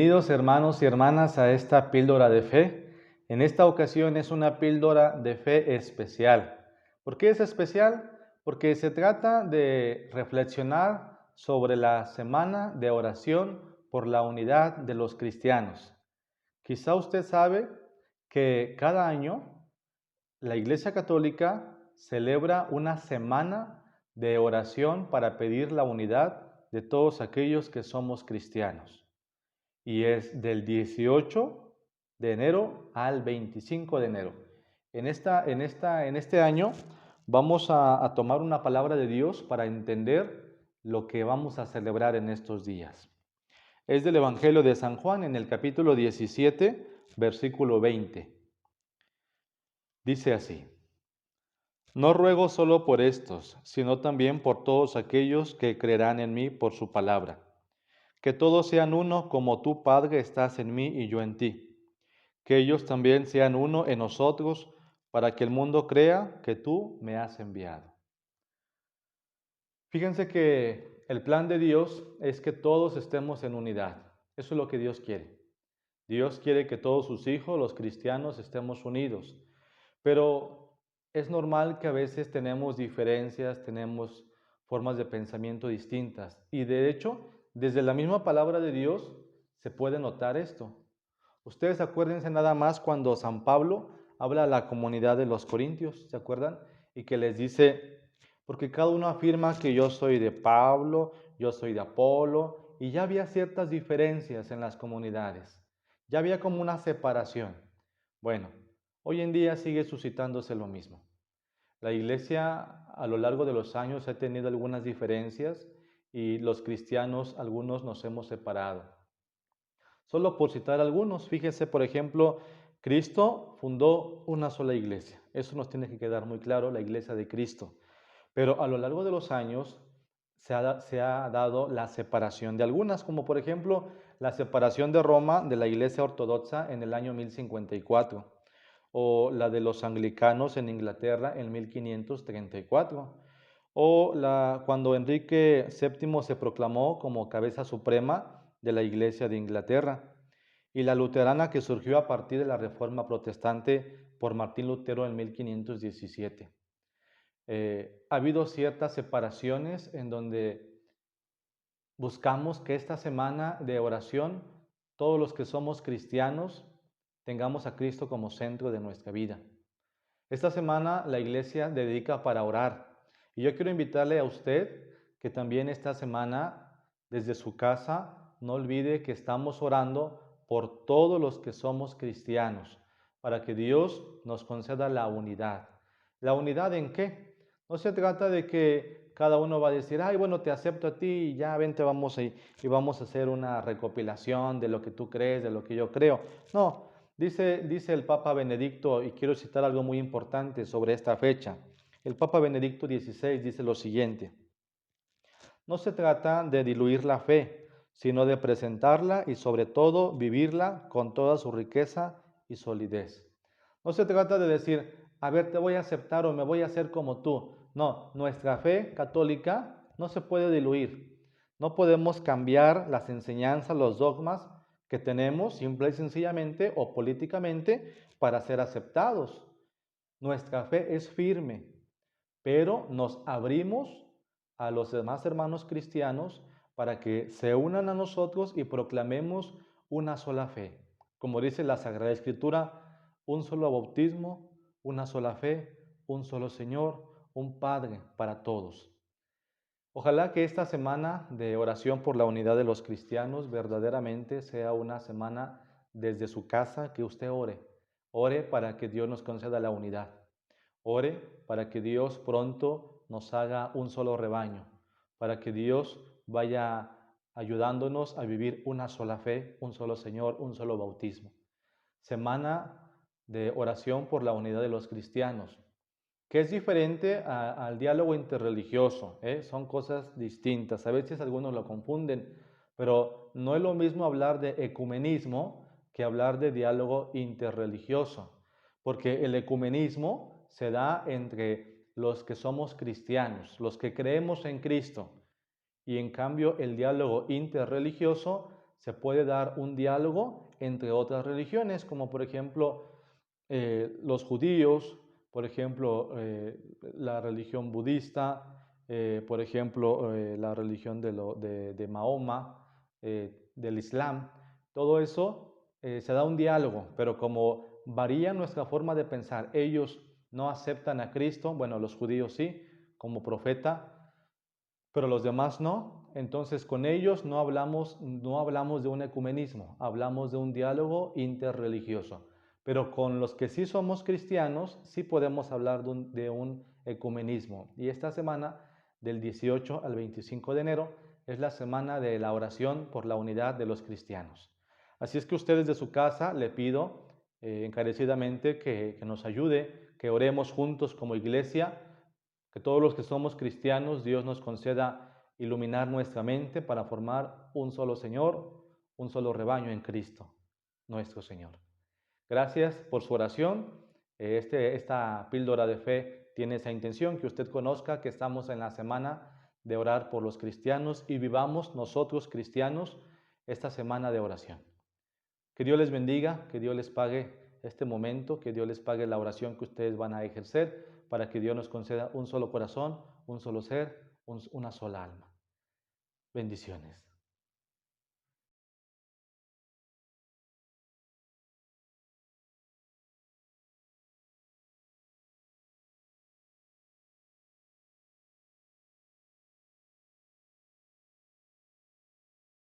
Bienvenidos hermanos y hermanas a esta píldora de fe. En esta ocasión es una píldora de fe especial. ¿Por qué es especial? Porque se trata de reflexionar sobre la semana de oración por la unidad de los cristianos. Quizá usted sabe que cada año la Iglesia Católica celebra una semana de oración para pedir la unidad de todos aquellos que somos cristianos. Y es del 18 de enero al 25 de enero. En este año vamos a tomar una palabra de Dios para entender lo que vamos a celebrar en estos días. Es del Evangelio de San Juan en el capítulo 17, versículo 20. Dice así: No ruego solo por estos, sino también por todos aquellos que creerán en mí por su palabra. Que todos sean uno como tú, Padre, estás en mí y yo en ti. Que ellos también sean uno en nosotros, para que el mundo crea que tú me has enviado. Fíjense que el plan de Dios es que todos estemos en unidad. Eso es lo que Dios quiere. Dios quiere que todos sus hijos, los cristianos, estemos unidos. Pero es normal que a veces tenemos diferencias, tenemos formas de pensamiento distintas. Y de hecho, desde la misma palabra de Dios se puede notar esto. Ustedes acuérdense nada más cuando San Pablo habla a la comunidad de los Corintios, ¿se acuerdan? Y que les dice, porque cada uno afirma que yo soy de Pablo, yo soy de Apolo, y ya había ciertas diferencias en las comunidades. Ya había como una separación. Bueno, hoy en día sigue suscitándose lo mismo. La iglesia a lo largo de los años ha tenido algunas diferencias y los cristianos, algunos nos hemos separado. Solo por citar algunos, fíjese, por ejemplo, Cristo fundó una sola iglesia. Eso nos tiene que quedar muy claro, la iglesia de Cristo. Pero a lo largo de los años se ha dado la separación de algunas, como por ejemplo la separación de Roma de la iglesia ortodoxa en el año 1054, o la de los anglicanos en Inglaterra en 1534, o cuando Enrique VII se proclamó como cabeza suprema de la Iglesia de Inglaterra, y la luterana que surgió a partir de la Reforma Protestante por Martín Lutero en 1517. Ha habido ciertas separaciones en donde buscamos que esta semana de oración, todos los que somos cristianos, tengamos a Cristo como centro de nuestra vida. Esta semana la iglesia dedica para orar. Y yo quiero invitarle a usted que también esta semana, desde su casa, no olvide que estamos orando por todos los que somos cristianos, para que Dios nos conceda la unidad. ¿La unidad en qué? No se trata de que cada uno va a decir, ay, bueno, te acepto a ti y ya, vente, y vamos a hacer una recopilación de lo que tú crees, de lo que yo creo. No, dice el Papa Benedicto, y quiero citar algo muy importante sobre esta fecha. El Papa Benedicto XVI dice lo siguiente: no se trata de diluir la fe, sino de presentarla y sobre todo vivirla con toda su riqueza y solidez. No se trata de decir, a ver, te voy a aceptar o me voy a hacer como tú. No, nuestra fe católica no se puede diluir. No podemos cambiar las enseñanzas, los dogmas que tenemos simple y sencillamente o políticamente para ser aceptados. Nuestra fe es firme, pero nos abrimos a los demás hermanos cristianos para que se unan a nosotros y proclamemos una sola fe. Como dice la Sagrada Escritura, un solo bautismo, una sola fe, un solo Señor, un Padre para todos. Ojalá que esta semana de oración por la unidad de los cristianos verdaderamente sea una semana desde su casa que usted ore. Ore para que Dios nos conceda la unidad. Ore para que Dios pronto nos haga un solo rebaño, para que Dios vaya ayudándonos a vivir una sola fe, un solo Señor, un solo bautismo. Semana de oración por la unidad de los cristianos, que es diferente al diálogo interreligioso, ¿eh? Son cosas distintas. A veces algunos lo confunden, pero no es lo mismo hablar de ecumenismo que hablar de diálogo interreligioso, porque el ecumenismo se da entre los que somos cristianos, los que creemos en Cristo, y en cambio el diálogo interreligioso se puede dar un diálogo entre otras religiones, como por ejemplo los judíos, por ejemplo la religión budista, por ejemplo la religión de Mahoma, del Islam. Todo eso se da un diálogo, pero como varía nuestra forma de pensar, ellos no aceptan a Cristo, bueno, los judíos sí, como profeta, pero los demás no. Entonces con ellos no hablamos de un ecumenismo, hablamos de un diálogo interreligioso. Pero con los que sí somos cristianos, sí podemos hablar de un ecumenismo. Y esta semana, del 18 al 25 de enero, es la semana de la oración por la unidad de los cristianos. Así es que ustedes de su casa le pido encarecidamente que nos ayude, que oremos juntos como iglesia, que todos los que somos cristianos, Dios nos conceda iluminar nuestra mente para formar un solo Señor, un solo rebaño en Cristo, nuestro Señor. Gracias por su oración. Esta píldora de fe tiene esa intención, que usted conozca que estamos en la semana de orar por los cristianos y vivamos nosotros cristianos esta semana de oración. Que Dios les bendiga, que Dios les pague este momento, que Dios les pague la oración que ustedes van a ejercer para que Dios nos conceda un solo corazón, un solo ser, una sola alma. Bendiciones.